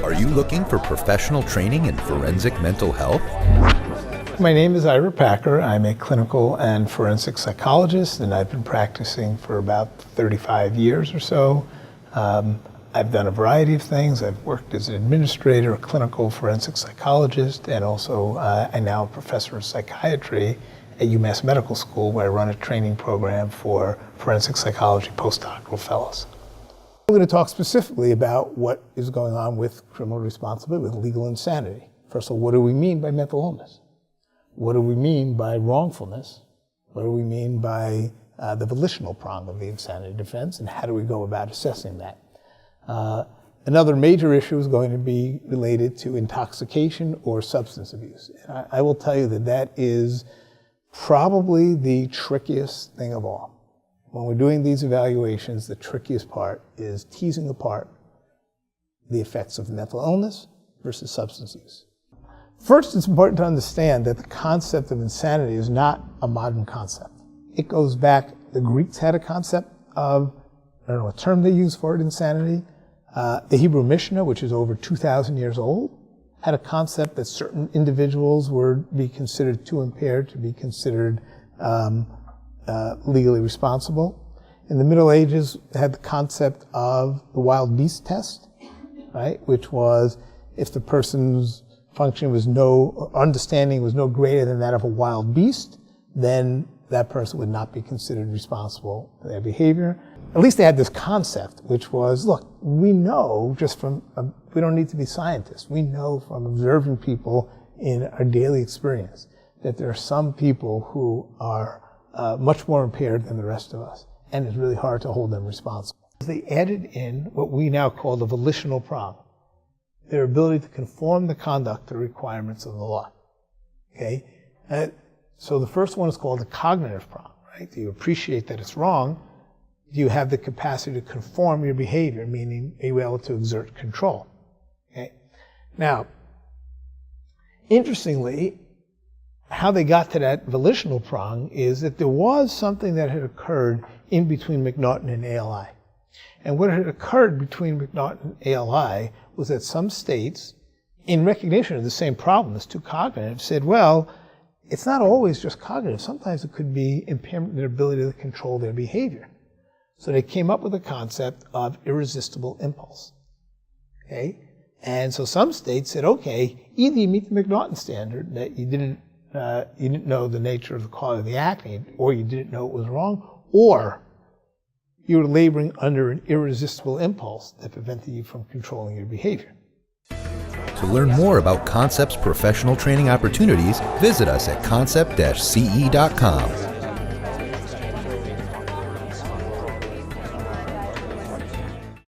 Are you looking for professional training in forensic mental health? My name is Ira K. I'm a clinical and forensic psychologist, and I've been practicing for about 35 years or so. I've done a variety of things. I've worked as an administrator, a clinical forensic psychologist, and also I'm now a professor of psychiatry at UMass Medical School, where I run a training program for forensic psychology postdoctoral fellows. We're going to talk specifically about what is going on with criminal responsibility, with legal insanity. First of all, what do we mean by mental illness? What do we mean by wrongfulness? What do we mean by the volitional prong of the insanity defense, and how do we go about assessing that? Another major issue is going to be related to intoxication or substance abuse. And I will tell you that that is probably the trickiest thing of all. When we're doing these evaluations, the trickiest part is teasing apart the effects of mental illness versus substance use. First, it's important to understand that the concept of insanity is not a modern concept. It goes back, the Greeks had a concept of, I don't know what term they use for it, insanity. The Hebrew Mishnah, which is over 2,000 years old, had a concept that certain individuals would be considered too impaired to be considered legally responsible. In the Middle Ages, they had the concept of the wild beast test, right? Which was if the person's function was understanding was no greater than that of a wild beast, then that person would not be considered responsible for their behavior. At least they had this concept, which was, look, we know just from, we don't need to be scientists, we know from observing people in our daily experience that there are some people who are much more impaired than the rest of us, and it's really hard to hold them responsible. They added in what we now call the volitional prong, their ability to conform the conduct to the requirements of the law. Okay? So the first one is called the cognitive prong, right? Do you appreciate that it's wrong? Do you have the capacity to conform your behavior, meaning are you able to exert control? Okay? Now, interestingly, how they got to that volitional prong is that there was something that had occurred in between McNaughton and ALI. And what had occurred between McNaughton and ALI was that some states, in recognition of the same problem as too cognitive, said, well, it's not always just cognitive. Sometimes it could be impairment in their ability to control their behavior. So they came up with the concept of irresistible impulse. Okay? And so some states said, okay, either you meet the McNaughton standard that you didn't know the nature of the cause of the acne, or you didn't know it was wrong, or you were laboring under an irresistible impulse that prevented you from controlling your behavior. To learn more about Concept's professional training opportunities, visit us at concept-ce.com.